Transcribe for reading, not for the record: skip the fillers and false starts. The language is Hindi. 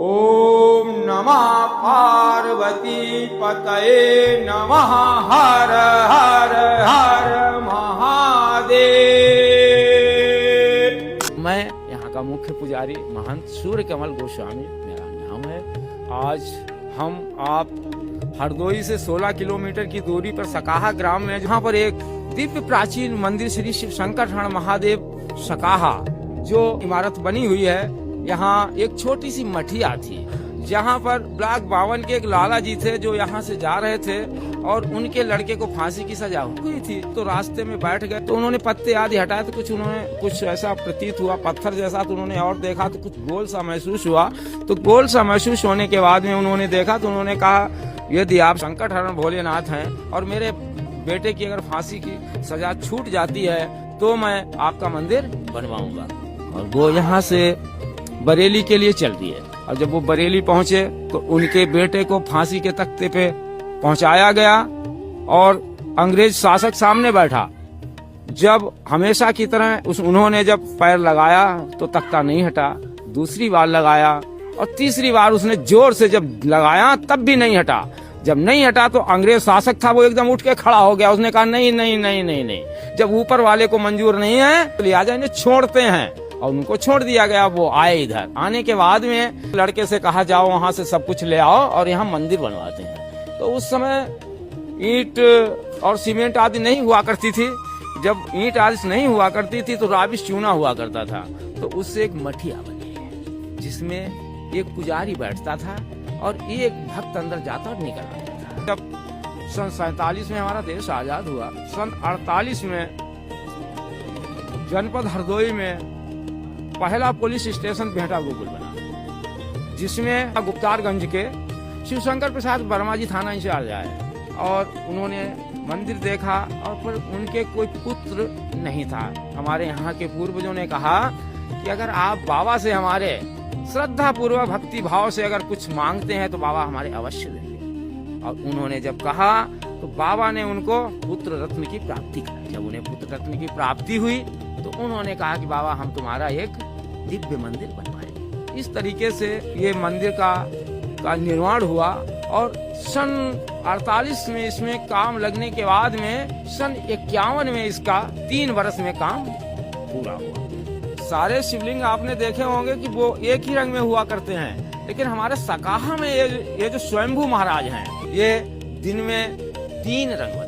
ओम नमः पार्वती पतये नमः। हर हर हर महादेव। मैं यहाँ का मुख्य पुजारी महंत सूर्य कमल गोस्वामी मेरा नाम है। आज हम आप हरदोई से 16 किलोमीटर की दूरी पर सकाहा ग्राम में, जहाँ पर एक दिव्य प्राचीन मंदिर श्री शिव शंकर महादेव सकाहा जो इमारत बनी हुई है, यहाँ एक छोटी सी मठिया थी, जहाँ पर ब्लॉक 52 के एक लाला जी थे जो यहाँ से जा रहे थे और उनके लड़के को फांसी की सजा हुई थी। तो रास्ते में बैठ गए तो उन्होंने पत्ते आदि हटाए तो कुछ ऐसा प्रतीत हुआ पत्थर जैसा, तो उन्होंने और देखा तो कुछ गोल सा महसूस हुआ। तो गोल सा महसूस होने के बाद में उन्होंने देखा तो उन्होंने कहा, यदि आप संकट हरण भोलेनाथ हैं और मेरे बेटे की अगर फांसी की सजा छूट जाती है तो मैं आपका मंदिर बनवाऊंगा। और वो यहाँ से बरेली के लिए चल दिए। और जब वो बरेली पहुंचे तो उनके बेटे को फांसी के तख्ते पे पहुंचाया गया और अंग्रेज शासक सामने बैठा। जब हमेशा की तरह उन्होंने जब पैर लगाया तो तख्ता नहीं हटा, दूसरी बार लगाया और तीसरी बार उसने जोर से जब लगाया तब भी नहीं हटा। जब नहीं हटा तो अंग्रेज शासक था वो एकदम उठ के खड़ा हो गया। उसने कहा नहीं नहीं नहीं नहीं नहीं, जब ऊपर वाले को मंजूर नहीं है तो लिहाजा इन्हें छोड़ते हैं। और उनको छोड़ दिया गया। वो आए इधर। आने के बाद में लड़के से कहा जाओ वहां से सब कुछ ले आओ और यहाँ मंदिर बनवाते हैं। तो उस समय ईंट और सीमेंट आदि नहीं हुआ करती थी। जब ईंट आदि नहीं हुआ करती थी तो राबिश चूना हुआ करता था। तो उससे एक मठिया बनी जिसमें एक पुजारी बैठता था और एक भक्त अंदर जाता और निकल आता था। जब सन 47 में हमारा देश आजाद हुआ, सन 48 में जनपद हरदोई में पहला पुलिस स्टेशन भेंटा गोकुल बना, जिसमें गुप्तारगंज के शिवशंकर प्रसाद वर्मा जी थाना इंचार्ज आए और उन्होंने मंदिर देखा और पर उनके कोई पुत्र नहीं था। हमारे यहाँ के पूर्वजों ने कहा कि अगर आप बाबा से हमारे श्रद्धा पूर्वक भक्ति भाव से अगर कुछ मांगते हैं तो बाबा हमारे अवश्य देंगे। और उन्होंने जब कहा तो बाबा ने उनको पुत्र रत्न की प्राप्ति की। जब उन्हें पुत्र रत्न की प्राप्ति हुई तो उन्होंने कहा कि बाबा हम तुम्हारा एक दिव्य मंदिर बनवाएंगे। इस तरीके से ये मंदिर का निर्माण हुआ और सन 48 में इसमें काम लगने के बाद में सन 51 में इसका 3 वर्ष में काम पूरा हुआ। सारे शिवलिंग आपने देखे होंगे कि वो एक ही रंग में हुआ करते हैं, लेकिन हमारे सकाहा में ये जो स्वयंभू महाराज हैं ये दिन में 3 रंग